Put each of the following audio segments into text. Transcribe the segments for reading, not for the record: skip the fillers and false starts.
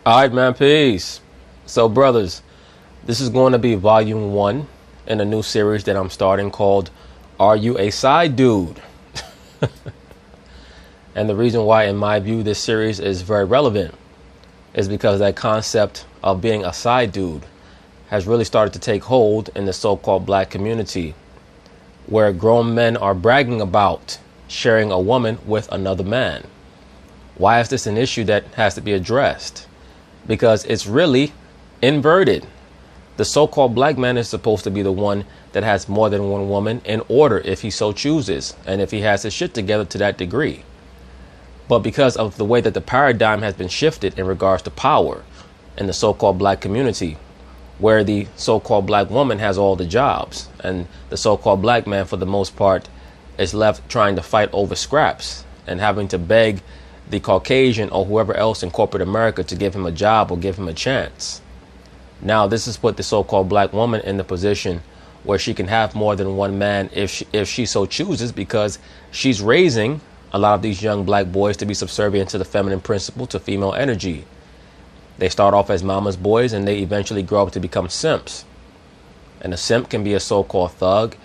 All right, man, peace. So, brothers, this is going to be volume 1 in a new series that I'm starting called Are You a Side Dude? And the reason why, in my view, this series is very relevant is because that concept of being a side dude has really started to take hold in the so-called black community, where grown men are bragging about sharing a woman with another man. Why is this an issue that has to be addressed? Because it's really inverted. The so-called black man is supposed to be the one that has more than one woman in order if he so chooses, and if he has his shit together to that degree. But because of the way that the paradigm has been shifted in regards to power in the so-called black community, where the so-called black woman has all the jobs and the so-called black man, for the most part, is left trying to fight over scraps and having to beg the Caucasian or whoever else in corporate America to give him a job or give him a chance. Now, this has put the so-called black woman in the position where she can have more than one man if she so chooses, because she's raising a lot of these young black boys to be subservient to the feminine principle, to female energy. They start off as mama's boys and they eventually grow up to become simps. And a simp can be a so-called thug.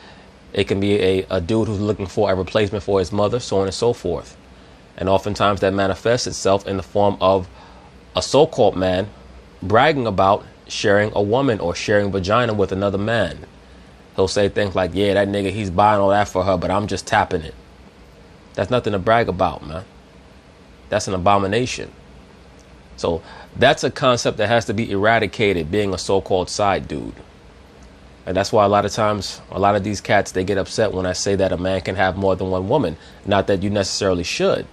It can be a dude who's looking for a replacement for his mother, so on and so forth. And oftentimes that manifests itself in the form of a so-called man bragging about sharing a woman or sharing vagina with another man. He'll say things like, yeah, that nigga, he's buying all that for her, but I'm just tapping it. That's nothing to brag about, man. That's an abomination. So that's a concept that has to be eradicated, being a so-called side dude. And that's why a lot of times, a lot of these cats, they get upset when I say that a man can have more than one woman. Not that you necessarily should,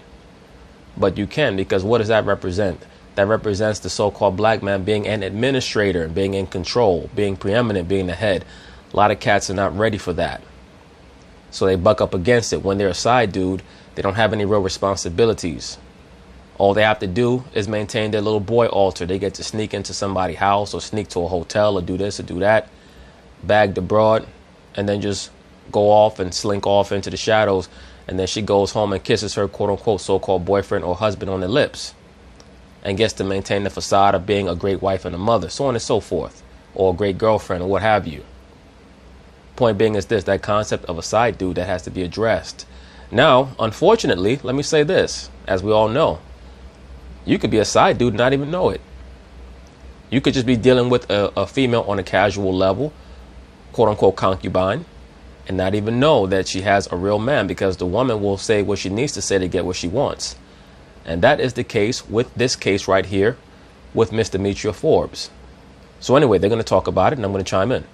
but you can, because what does that represent? That represents the so-called black man being an administrator, being in control, being preeminent, being the head. A lot of cats are not ready for that. So they buck up against it. When they're a side dude, they don't have any real responsibilities. All they have to do is maintain their little boy altar. They get to sneak into somebody's house or sneak to a hotel or do this or do that, bag the broad, and then just go off and slink off into the shadows. And then she goes home and kisses her quote unquote so-called boyfriend or husband on the lips and gets to maintain the facade of being a great wife and a mother, so on and so forth, or a great girlfriend or what have you. Point being is this, that concept of a side dude that has to be addressed. Now, unfortunately, let me say this, as we all know, you could be a side dude and not even know it. You could just be dealing with a female on a casual level, quote unquote concubine, and not even know that she has a real man, because the woman will say what she needs to say to get what she wants. And that is the case with this case right here with Miss Demetria Forbes. So anyway, they're going to talk about it and I'm going to chime in.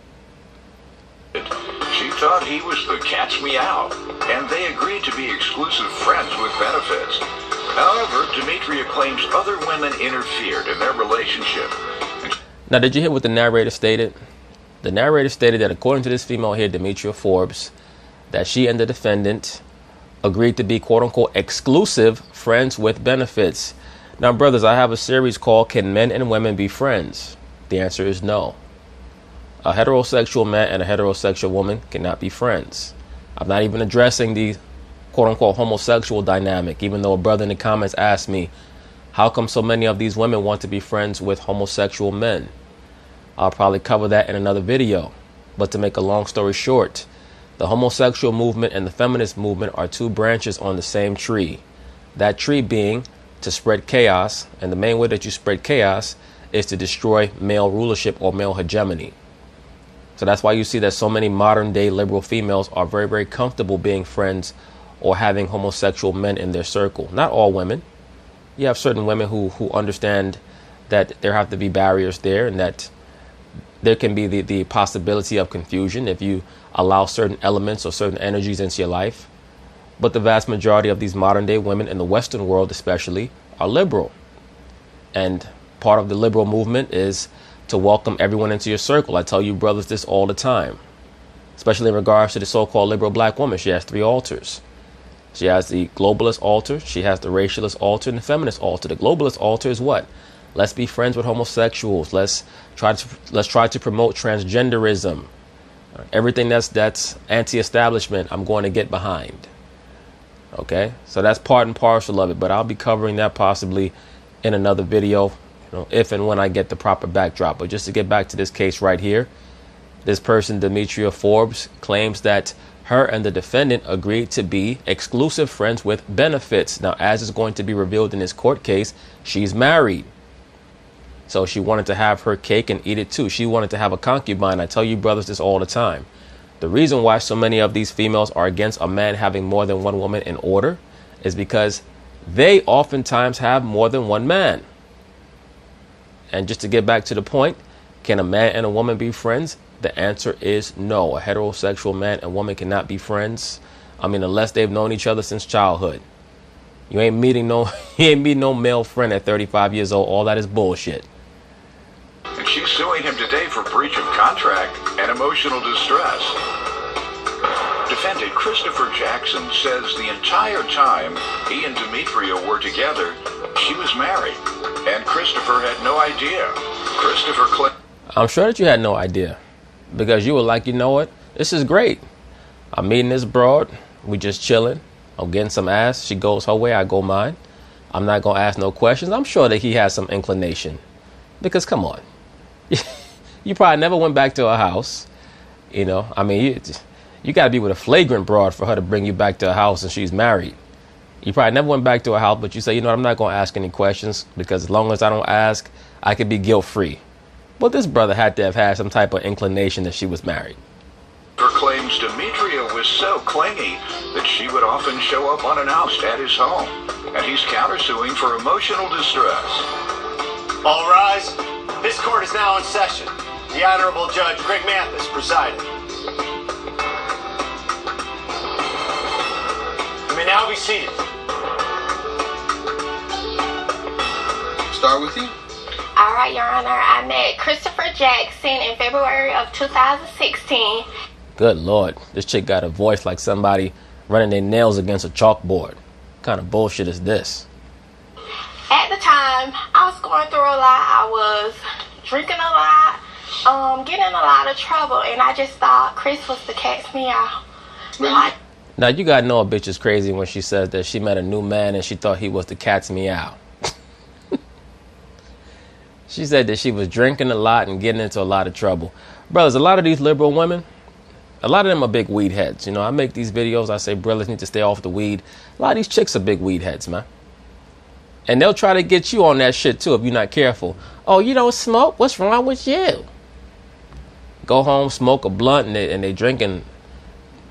She thought he was the cat's meow, and they agreed to be exclusive friends with benefits. However, Demetria claims other women interfered in their relationship. Now, did you hear what the narrator stated? The narrator stated that according to this female here, Demetria Forbes, that she and the defendant agreed to be quote-unquote exclusive friends with benefits. Now, brothers, I have a series called Can Men and Women Be Friends? The answer is no. A heterosexual man and a heterosexual woman cannot be friends. I'm not even addressing the quote-unquote homosexual dynamic, even though a brother in the comments asked me, how come so many of these women want to be friends with homosexual men? I'll probably cover that in another video. But to make a long story short, the homosexual movement and the feminist movement are two branches on the same tree. That tree being to spread chaos, and the main way that you spread chaos is to destroy male rulership or male hegemony. So that's why you see that so many modern day liberal females are very, very comfortable being friends or having homosexual men in their circle. Not all women. You have certain women who understand that there have to be barriers there, and that there can be the possibility of confusion if you allow certain elements or certain energies into your life. But the vast majority of these modern day women in the Western world especially are liberal. And part of the liberal movement is to welcome everyone into your circle. I tell you brothers this all the time, especially in regards to the so-called liberal black woman. She has 3 altars. She has the globalist altar, she has the racialist altar, and the feminist altar. The globalist altar is what? Let's be friends with homosexuals. Let's try to promote transgenderism. Everything that's anti-establishment, I'm going to get behind. Okay, so that's part and parcel of it, but I'll be covering that possibly in another video if and when I get the proper backdrop. But just to get back to this case right here, this person, Demetria Forbes, claims that her and the defendant agreed to be exclusive friends with benefits. Now, as is going to be revealed in this court case, she's married. So she wanted to have her cake and eat it too. She wanted to have a concubine. I tell you brothers this all the time. The reason why so many of these females are against a man having more than one woman in order is because they oftentimes have more than one man. And just to get back to the point, can a man and a woman be friends? The answer is no. A heterosexual man and woman cannot be friends. I mean, unless they've known each other since childhood. You ain't meeting no male friend at 35 years old. All that is bullshit. And she's suing him today for breach of contract and emotional distress. Defendant Christopher Jackson says the entire time he and Demetria were together, she was married, and Christopher had no idea. Christopher claimed, I'm sure that you had no idea, because you were like, you know what? This is great. I'm meeting this broad. We just chilling. I'm getting some ass. She goes her way. I go mine. I'm not going to ask no questions. I'm sure that he has some inclination, because come on. You probably never went back to her house. You know, I mean, you got to be with a flagrant broad for her to bring you back to her house and she's married. You probably never went back to her house, but you say, you know what, I'm not going to ask any questions because as long as I don't ask, I could be guilt-free. But this brother had to have had some type of inclination that she was married. her claims Demetria was so clingy that she would often show up unannounced at his home, and he's countersuing for emotional distress. All rise. This court is now in session. The Honorable Judge Greg Mathis presiding. You may now be seated. Start with you. All right, Your Honor. I met Christopher Jackson in February of 2016. Good Lord. This chick got a voice like somebody running their nails against a chalkboard. What kind of bullshit is this? At the time, I was going through a lot. I was drinking a lot, getting in a lot of trouble, and I just thought Chris was to catch me out. Like, Now, you gotta know a bitch is crazy when she says that she met a new man and she thought he was to catch me out. She said that she was drinking a lot and getting into a lot of trouble. Brothers, a lot of these liberal women, a lot of them are big weed heads. You know, I make these videos, I say brothers need to stay off the weed. A lot of these chicks are big weed heads, man. And they'll try to get you on that shit too if you're not careful. Oh, you don't smoke? What's wrong with you? Go home, smoke a blunt, and they drinking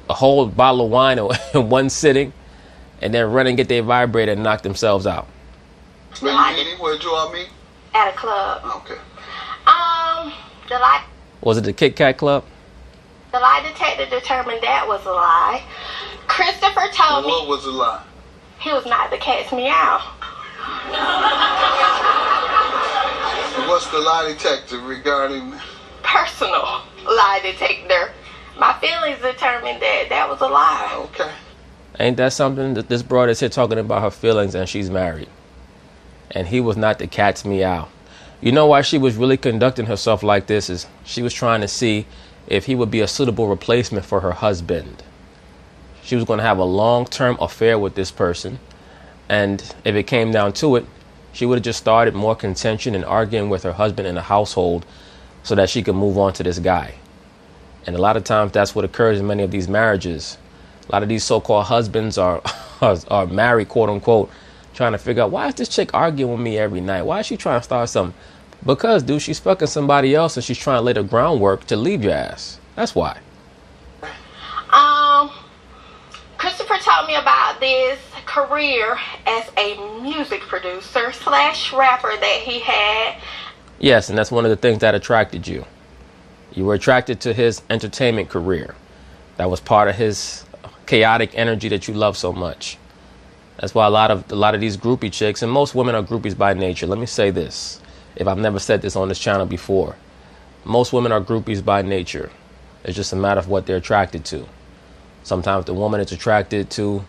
a whole bottle of wine in one sitting, and then run and get their vibrator and knock themselves out. Where you meeting? Where'd you all meet? at a club. Okay. The lie Was it the Kit Kat Club? detector determined that was a lie. Christopher told What me was the lie? he was not to catch me out. What's the lie detector regarding? Personal lie detector. My feelings determined that that was a lie. Okay. Ain't that something? That this broad is here talking about her feelings and she's married. And he was not to catch me out. You know why she was really conducting herself like this is she was trying to see if he would be a suitable replacement for her husband. She was going to have a long-term affair with this person. And if it came down to it, she would have just started more contention and arguing with her husband in the household so that she could move on to this guy. And a lot of times that's what occurs in many of these marriages. A lot of these so-called husbands are married, quote unquote, trying to figure out, why is this chick arguing with me every night? Why is she trying to start something? Because, dude, she's fucking somebody else and she's trying to lay the groundwork to leave your ass. That's why. Christopher told me about this career as a music producer / rapper that he had. Yes, and that's one of the things that attracted you. You were attracted to his entertainment career. That was part of his chaotic energy that you love so much. That's why a lot of these groupie chicks, and most women are groupies by nature. Let me say this, if I've never said this on this channel before. Most women are groupies by nature. It's just a matter of what they're attracted to. Sometimes the woman is attracted to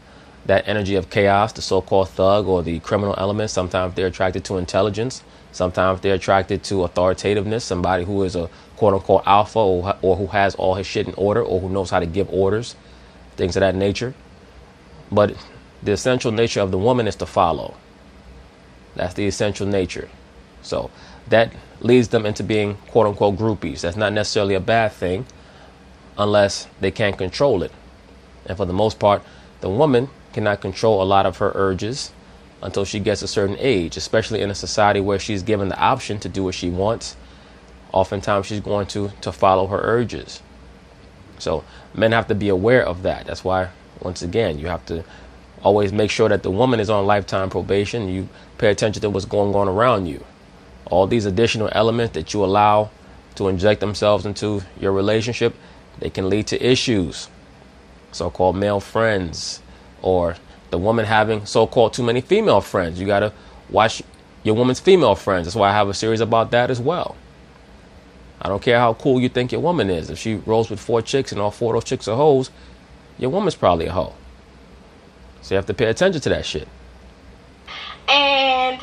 that energy of chaos, the so-called thug or the criminal element. Sometimes they're attracted to intelligence. Sometimes they're attracted to authoritativeness, somebody who is a quote-unquote alpha or who has all his shit in order or who knows how to give orders, things of that nature. But the essential nature of the woman is to follow. That's the essential nature. So that leads them into being quote unquote groupies. That's not necessarily a bad thing unless they can't control it. And for the most part, the woman cannot control a lot of her urges until she gets a certain age, especially in a society where she's given the option to do what she wants. Oftentimes she's going to follow her urges. So men have to be aware of that. That's why, once again, you have to always make sure that the woman is on lifetime probation. You pay attention to what's going on around you. All these additional elements that you allow to inject themselves into your relationship, they can lead to issues. So-called male friends, or the woman having so-called too many female friends. You got to watch your woman's female friends. That's why I have a series about that as well. I don't care how cool you think your woman is. If she rolls with 4 chicks and all 4 of those chicks are hoes, your woman's probably a hoe. So you have to pay attention to that shit. And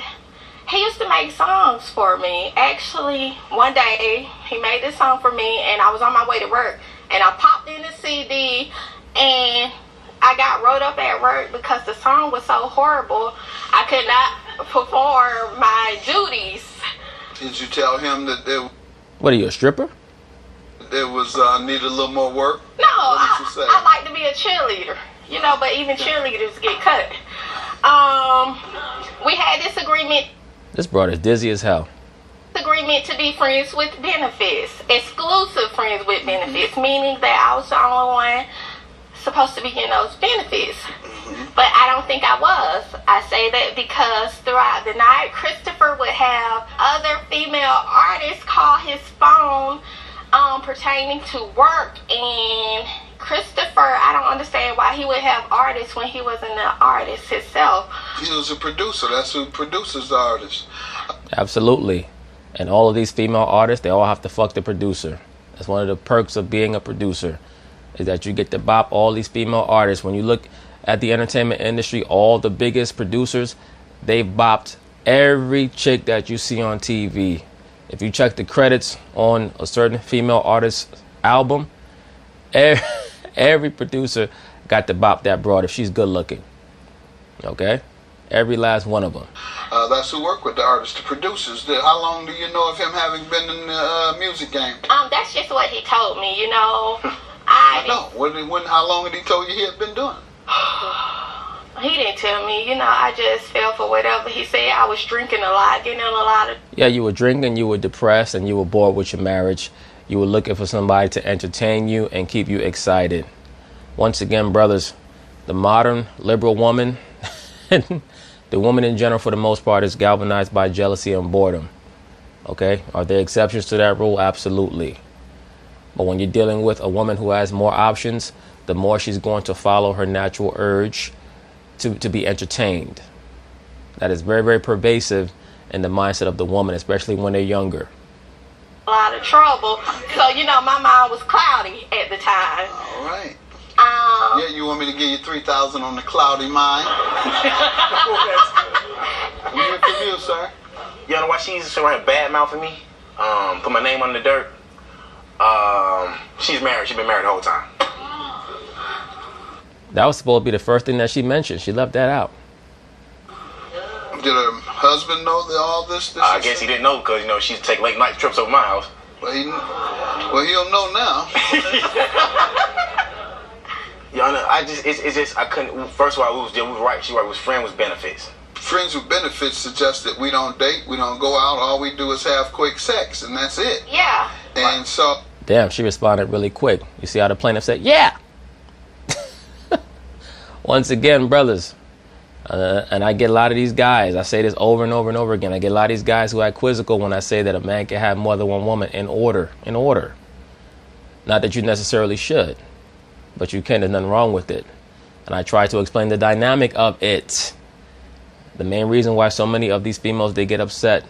he used to make songs for me. Actually, one day he made this song for me, and I was on my way to work, and I popped in the CD, and I got wrote up at work because the song was so horrible. I could not perform my duties. Did you tell him that What are you, a stripper? there was needed a little more work? No, I like to be a cheerleader, you know, but even cheerleaders get cut. We had this agreement. This broad is dizzy as hell. Agreement to be friends with benefits, exclusive friends with benefits, meaning that I was the only one supposed to be getting those benefits. But I don't think I was. I say that because throughout the night, Christopher would have other female artists call his phone pertaining to work, and Christopher, I don't understand why he would have artists when he wasn't an artist himself. He was a producer. That's who produces the artist. Absolutely. And all of these female artists, they all have to fuck the producer. That's one of the perks of being a producer, is that you get to bop all these female artists. When you look at the entertainment industry, all the biggest producers, they bopped every chick that you see on TV. If you check the credits on a certain female artist's album, every producer got to bop that broad if she's good looking. Okay? Every last one of them. That's who work with the artists, the producers. How long do you know of him having been in the music game? That's just what he told me, you know. How long had he told you he had been doing? He didn't tell me, you know. I just fell for whatever he said. I was drinking a lot, getting in a lot of... Yeah, you were drinking, you were depressed, and you were bored with your marriage. You were looking for somebody to entertain you and keep you excited. Once again, brothers, the modern liberal woman, the woman in general for the most part, is galvanized by jealousy and boredom. Okay? Are there exceptions to that rule? Absolutely. But when you're dealing with a woman who has more options, the more she's going to follow her natural urge to be entertained. That is very, very pervasive in the mindset of the woman, especially when they're younger. A lot of trouble. So, you know, my mind was cloudy at the time. All right. Yeah, you want me to give you $3,000 on the cloudy mind? We hear from you, sir. You know why she's trying to badmouth me? Put my name on the dirt. She's married. She's been married the whole time. That was supposed to be the first thing that she mentioned. She left that out. Did her husband know all this? I guess he didn't know because, you know, she'd take late night trips over my house. Well, he'll know now. I couldn't. First of all, we were right. She was friends with benefits. Friends with benefits suggest that we don't date, we don't go out, all we do is have quick sex, and that's it. Yeah. And so... Damn, she responded really quick. You see how the plaintiff said, yeah! Once again, brothers, and I get a lot of these guys, I say this over and over and over again, I get a lot of these guys who act quizzical when I say that a man can have more than one woman in order. Not that you necessarily should, but you can. There's nothing wrong with it. And I try to explain the dynamic of it. The main reason why so many of these females, they get upset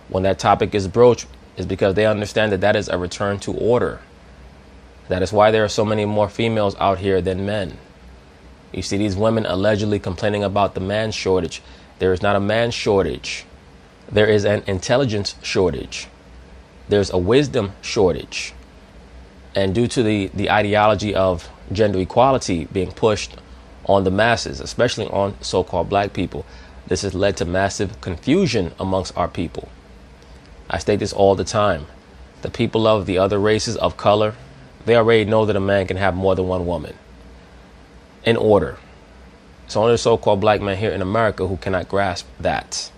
when that topic is broached is because they understand that that is a return to order. That is why there are so many more females out here than men. You see these women allegedly complaining about the man shortage. There is not a man shortage. There is an intelligence shortage. There's a wisdom shortage. And due to the ideology of gender equality being pushed on the masses, especially on so-called black people, this has led to massive confusion amongst our people. I state this all the time. The people of the other races of color, they already know that a man can have more than one woman. In order. It's only the so-called black man here in America who cannot grasp that.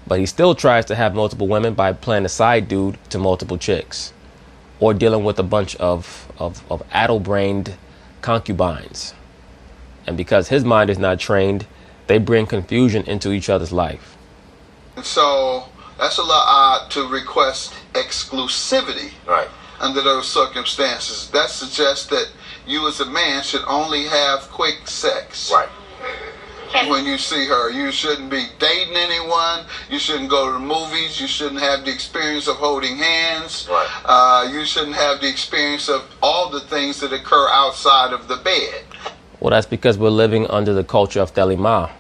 But he still tries to have multiple women by playing a side dude to multiple chicks. Or dealing with a bunch of addle-brained concubines. And because his mind is not trained, they bring confusion into each other's life. And so that's a lot odd to request exclusivity under those circumstances. That suggests that you as a man should only have quick sex. Right. When you see her, you shouldn't be dating anyone. You shouldn't go to the movies. You shouldn't have the experience of holding hands. Right. You shouldn't have the experience of all the things that occur outside of the bed. Well, that's because we're living under the culture of Thelema,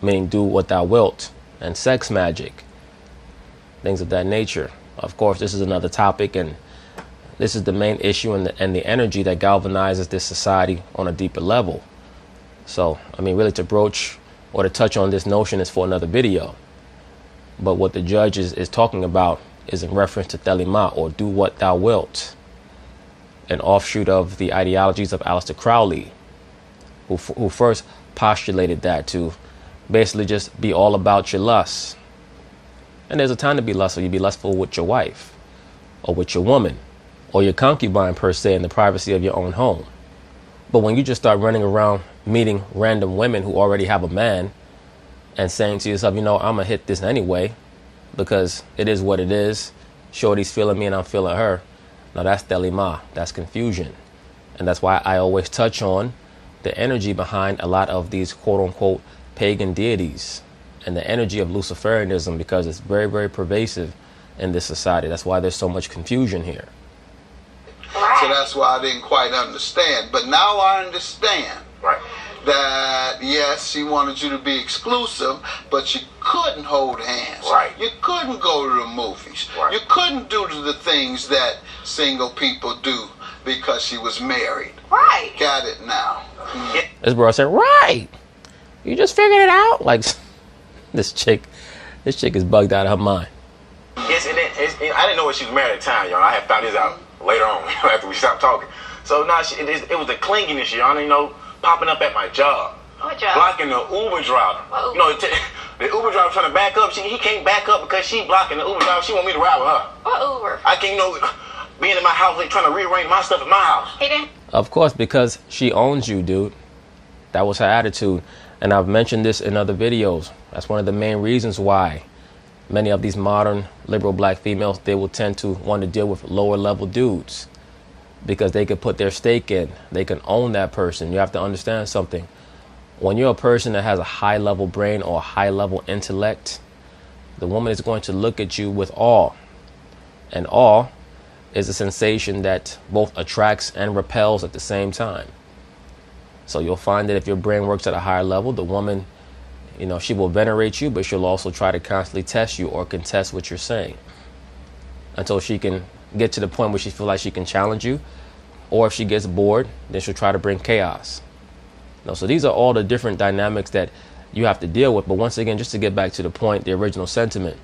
meaning do what thou wilt, and sex magic, things of that nature. Of course, this is another topic, and this is the main issue and the energy that galvanizes this society on a deeper level. So, I mean, really to broach or to touch on this notion is for another video. But what the judge is talking about is in reference to Thelema, or do what thou wilt, an offshoot of the ideologies of Aleister Crowley, who first postulated that to basically just be all about your lust. And there's a time to be lustful. You be lustful with your wife, or with your woman, or your concubine per se, in the privacy of your own home. But when you just start running around meeting random women who already have a man and saying to yourself, you know, I'm going to hit this anyway because it is what it is. Shorty's feeling me and I'm feeling her. Now that's Thelema. That's confusion. And that's why I always touch on the energy behind a lot of these quote unquote pagan deities and the energy of Luciferianism, because it's very, very pervasive in this society. That's why there's so much confusion here. So that's why I didn't quite understand. But now I understand. Right. That yes, she wanted you to be exclusive, but you couldn't hold hands. Right. You couldn't go to the movies. Right. You couldn't do the things that single people do because she was married. Right. Got it now. This bro said, right. You just figured it out? Like, this chick is bugged out of her mind. Yes, and I didn't know what she was married at the time, y'all. I had found this out later on after we stopped talking. So now it was the clinginess, y'all, you know, popping up at my job. What job? Blocking the Uber driver. What Uber? You know, the Uber driver trying to back up. He can't back up because she blocking the Uber driver. She want me to ride with her. What Uber? I can't, you know, being in my house, like, trying to rearrange my stuff at my house. He didn't. Of course, because she owns you, dude. That was her attitude. And I've mentioned this in other videos. That's one of the main reasons why many of these modern liberal black females, they will tend to want to deal with lower level dudes because they could put their stake in. They can own that person. You have to understand something. When you're a person that has a high level brain or a high level intellect, the woman is going to look at you with awe. And awe is a sensation that both attracts and repels at the same time. So you'll find that if your brain works at a higher level, the woman, you know, she will venerate you, but she'll also try to constantly test you or contest what you're saying until she can get to the point where she feels like she can challenge you. Or if she gets bored, then she'll try to bring chaos. You know, so these are all the different dynamics that you have to deal with. But once again, just to get back to the point, the original sentiment,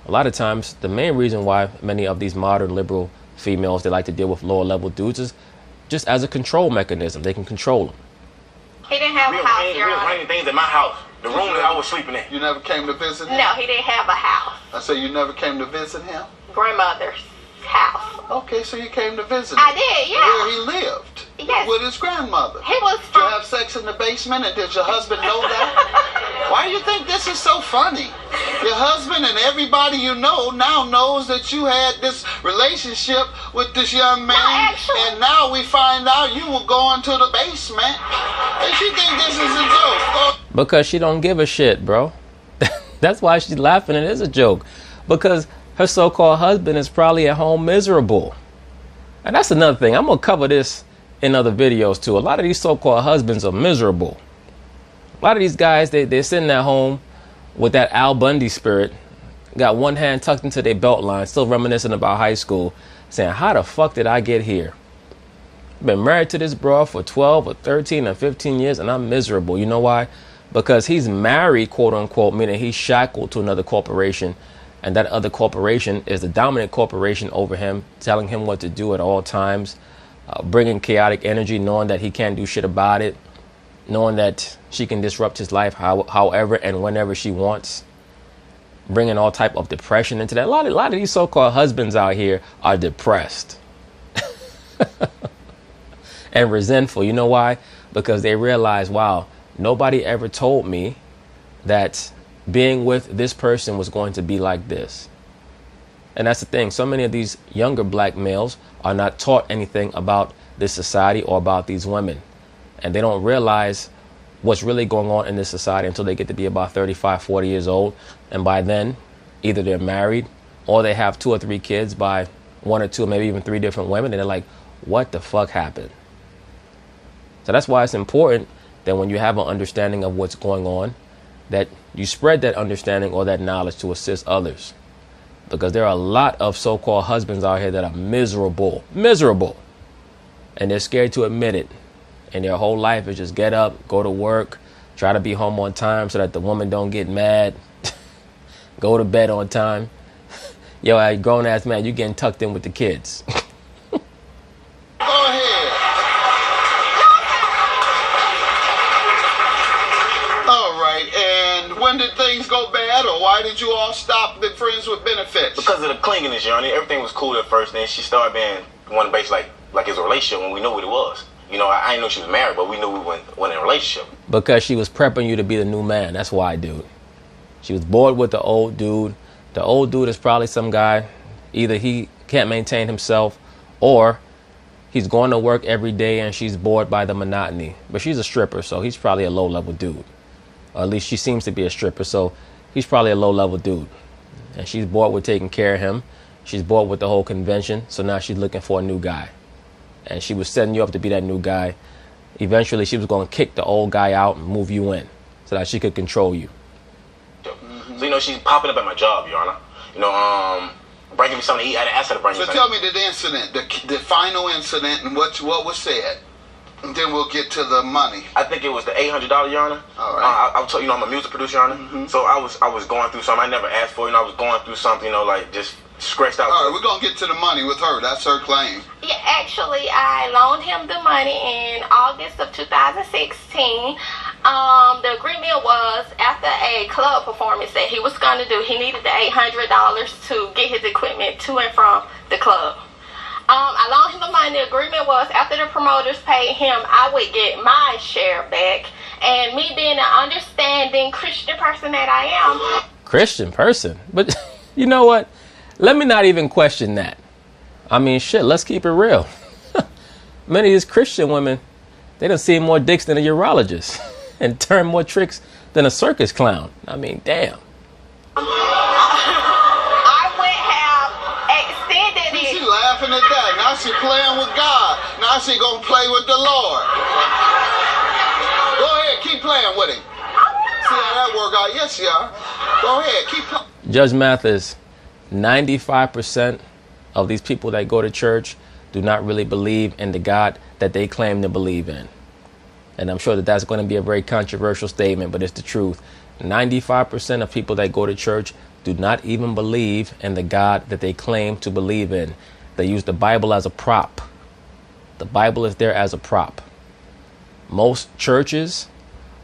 a lot of times the main reason why many of these modern liberal females, they like to deal with lower level dudes is just as a control mechanism. They can control them. He didn't have a house, We Your were Honor. bringing things at my house. The room that I was sleeping in. You never came to visit him? No, he didn't have a house. I say you never came to visit him? Grandmother's house. Okay, so you came to visit him. I did, yeah. Where he lived? Yes. With his grandmother? He was Did you from. have sex in the basement, and did your husband know that? Why do you think this is so funny? Your husband and everybody you know now knows that you had this relationship with this young man, actually- and now we find out you were going to the basement. And she think this is a joke. Because she don't give a shit, bro. That's why she's laughing. It is a joke. Because her so-called husband is probably at home miserable. And that's another thing. I'm going to cover this in other videos too. A lot of these so-called husbands are miserable. A lot of these guys, they're sitting at home with that Al Bundy spirit, got one hand tucked into their belt line, still reminiscing about high school, saying, how the fuck did I get here? Been married to this bro for 12 or 13 or 15 years and I'm miserable. You know why? Because he's married, quote unquote, meaning he's shackled to another corporation and that other corporation is the dominant corporation over him, telling him what to do at all times, bringing chaotic energy, knowing that he can't do shit about it, knowing that she can disrupt his life however and whenever she wants, bringing all type of depression into that. A lot of these so-called husbands out here are depressed and resentful. You know why? Because they realize, wow, nobody ever told me that being with this person was going to be like this. And that's the thing. So many of these younger black males are not taught anything about this society or about these women. And they don't realize what's really going on in this society until they get to be about 35, 40 years old. And by then, either they're married or they have 2 or 3 kids by 1 or 2, maybe even 3 different women. And they're like, what the fuck happened? So that's why it's important that when you have an understanding of what's going on, that you spread that understanding or that knowledge to assist others. Because there are a lot of so-called husbands out here that are miserable. And they're scared to admit it. And their whole life is just get up, go to work, try to be home on time so that the woman don't get mad, go to bed on time. Yo, a grown-ass man, you getting tucked in with the kids. Go ahead. All right, and when did things go bad, or why did you all stop being friends with benefits? Because of the clinginess, Your Honor. Everything was cool at first, then she started being one base like it was a relationship when we knew what it was. You know, I didn't know she was married, but we knew we went in a relationship. Because she was prepping you to be the new man. That's why, dude. She was bored with the old dude. The old dude is probably some guy. Either he can't maintain himself or he's going to work every day and she's bored by the monotony. But she's a stripper, so he's probably a low-level dude. Or at least she seems to be a stripper, so he's probably a low-level dude. And she's bored with taking care of him. She's bored with the whole convention, so now she's looking for a new guy. And she was setting you up to be that new guy. Eventually, she was going to kick the old guy out and move you in so that she could control you. So, you know, she's popping up at my job, Your Honor. You know, bringing me something to eat. I didn't ask her to bring me So something. tell me the incident, the final incident, and what was said. And then we'll get to the money. I think it was the $800, Your Honor. All right. I told you, I'm a music producer, Your Honor. So I was going through something I never asked for. You know, I was going through something, you know, like just scratched out. All right, we're going to get to the money with her. That's her claim. Yeah, actually, I loaned him the money in August of 2016. The agreement was after a club performance that he was going to do, he needed the $800 to get his equipment to and from the club. I loaned him the money. The agreement was after the promoters paid him, I would get my share back. And me being an understanding Christian person that I am. Christian person? But you know what? Let me not even question that. I mean, shit, let's keep it real. Many of these Christian women, they done seen more dicks than a urologist and turn more tricks than a circus clown. I mean, damn. I would have extended it. She laughing at that. Now she playing with God. Now she going to play with the Lord. Go ahead, keep playing with him. See how that work out? Yes, you are. Go ahead, keep playing. Judge Mathis, 95% of these people that go to church do not really believe in the God that they claim to believe in. And I'm sure that that's going to be a very controversial statement, but it's the truth. 95% of people that go to church do not even believe in the God that they claim to believe in. They use the Bible as a prop. The Bible is there as a prop. Most churches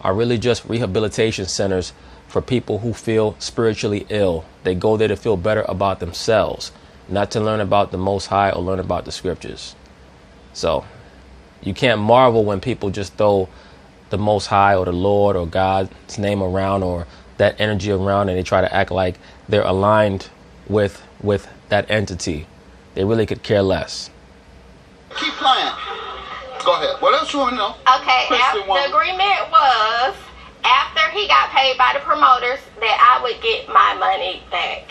are really just rehabilitation centers for people who feel spiritually ill. They go there to feel better about themselves, not to learn about the Most High or learn about the scriptures. So you can't marvel when people just throw the Most High or the Lord or God's name around or that energy around, and they try to act like they're aligned with that entity. They really could care less. Keep playing. Go ahead. What else you want to know? Okay, the agreement was after he got paid by the promoters that I would get my money back.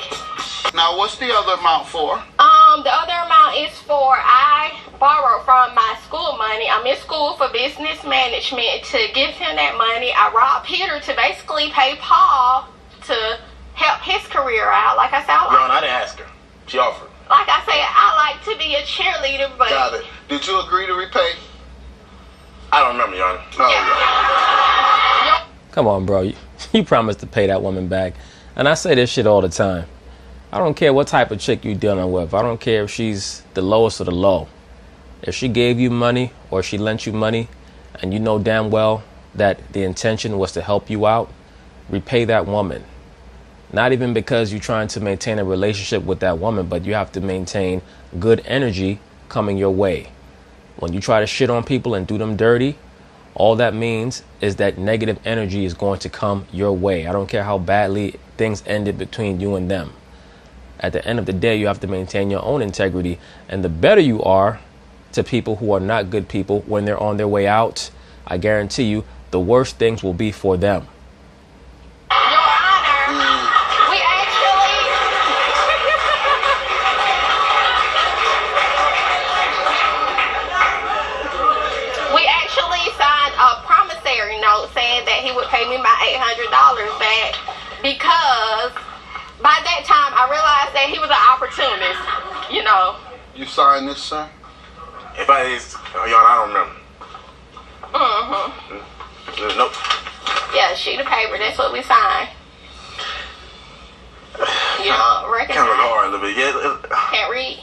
Now, what's the other amount for? The other amount is for I borrowed from my school money. I'm in school for business management to give him that money. I robbed Peter to basically pay Paul to help his career out. Like I said, I didn't ask her. She offered. Like I said, I like to be a cheerleader, but... Got it. Did you agree to repay? I don't remember, Your Honor. Come on, bro. You promised to pay that woman back. And I say this shit all the time. I don't care what type of chick you're dealing with. I don't care if she's the lowest of the low. If she gave you money or she lent you money and you know damn well that the intention was to help you out, repay that woman. Not even because you're trying to maintain a relationship with that woman, but you have to maintain good energy coming your way. When you try to shit on people and do them dirty, all that means is that negative energy is going to come your way. I don't care how badly things ended between you and them. At the end of the day, you have to maintain your own integrity. And the better you are to people who are not good people when they're on their way out, I guarantee you the worst things will be for them. Your Honor, we actually signed a promissory note saying that he would pay me my $800 back because by that time I realized that he was an opportunist, you know. You signed this, sir? If I is, Your Honor, I don't remember. Nope. Yeah, sheet of paper. That's what we signed. You know, recognize. Kind of look hard a little bit. Yeah. Can't read.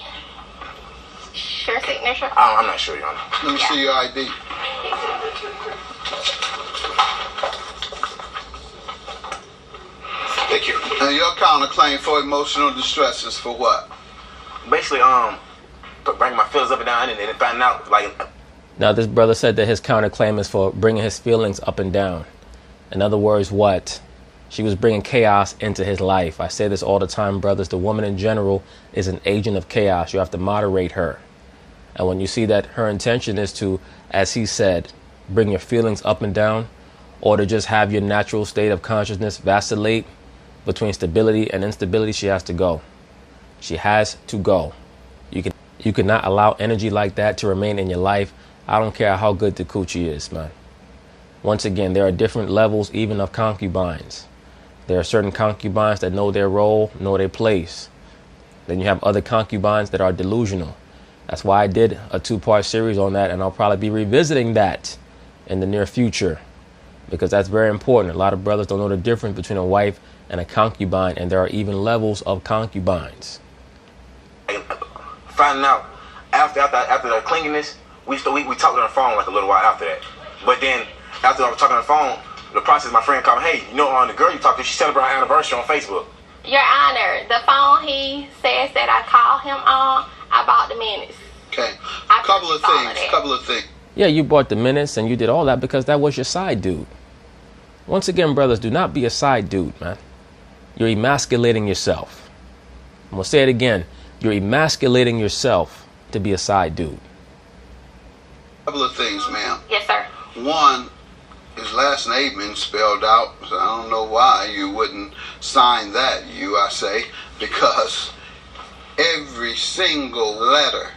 Your signature. I'm not sure, Your Honor. Let me see your ID. Thank you. And your counterclaim for emotional distress is for what? Basically, bringing my feelings up and down and then finding out, like. Now, this brother said that his counterclaim is for bringing his feelings up and down. In other words, what? She was bringing chaos into his life. I say this all the time, brothers. The woman in general is an agent of chaos. You have to moderate her. And when you see that her intention is to, as he said, bring your feelings up and down, or to just have your natural state of consciousness vacillate between stability and instability, she has to go. She has to go. You cannot allow energy like that to remain in your life. I don't care how good the coochie is, man. Once again, there are different levels even of concubines. There are certain concubines that know their role, know their place. Then you have other concubines that are delusional. That's why I did a 2-part series on that, and I'll probably be revisiting that in the near future because that's very important. A lot of brothers don't know the difference between a wife and a concubine, and there are even levels of concubines. Finding out after the clinginess, we talked on the phone like a little while after that. But then after I was talking on the phone, the process, my friend called me, hey, you know, the girl you talked to, she celebrated her anniversary on Facebook. Your Honor, the phone he says that I called him on, I bought the minutes. Okay. Couple of things. Yeah, you bought the minutes and you did all that because that was your side dude. Once again, brothers, do not be a side dude, man. You're emasculating yourself. I'm going to say it again. You're emasculating yourself to be a side dude. Couple of things, ma'am. Yes, sir. One, his last name is spelled out. So I don't know why you wouldn't sign that, I say, because every single letter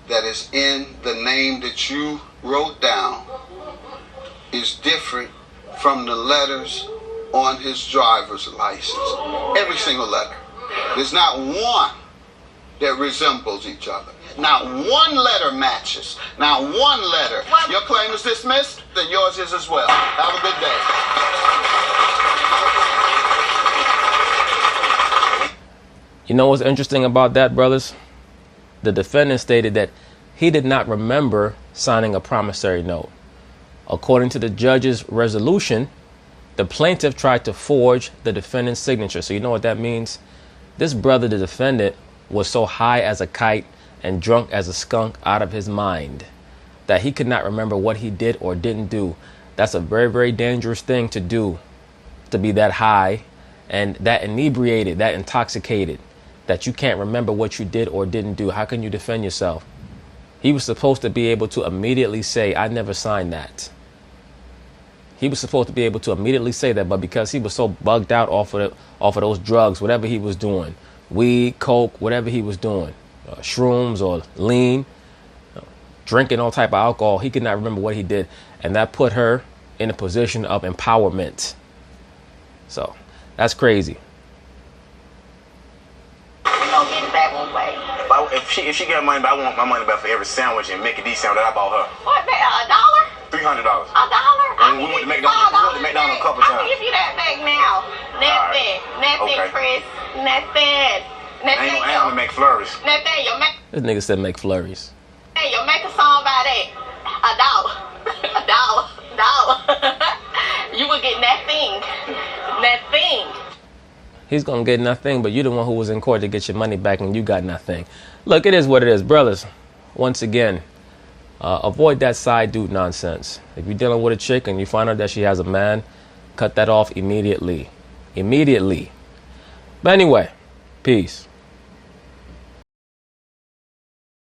that is in the name that you wrote down is different from the letters on his driver's license. Every single letter. There's not one that resembles each other. Not one letter matches. Not one letter. Your claim is dismissed, then yours is as well. Have a good day. You know what's interesting about that, brothers? The defendant stated that he did not remember signing a promissory note. According to the judge's resolution, the plaintiff tried to forge the defendant's signature. So you know what that means? This brother, the defendant, was so high as a kite and drunk as a skunk out of his mind that he could not remember what he did or didn't do. That's a very, very dangerous thing to do, to be that high and that inebriated, that intoxicated, that you can't remember what you did or didn't do. How can you defend yourself? He was supposed to be able to immediately say, I never signed that. He was supposed to be able to immediately say that, but because he was so bugged out off of those drugs, whatever he was doing, weed, coke, whatever he was doing, shrooms or lean, drinking all type of alcohol, he could not remember what he did. And that put her in a position of empowerment. So that's crazy. If she got money, but I want my money back for every sandwich and Mickey D sandwich that I bought her. What, $1? $300. $1? We went to McDonald's a couple times. I can give you that back now. Nothing. Right. Nothing, Okay. Chris. Nothing. Nathaniel McFlurries. Nathaniel, This nigga said make flurries. Nathaniel, make a song about that. $1. You will get nothing. Nothing. He's gonna get nothing, but you're the one who was in court to get your money back and you got nothing. Look, it is what it is, brothers. Once again, avoid that side dude nonsense. If you're dealing with a chick and you find out that she has a man, cut that off immediately. Immediately. But anyway, peace.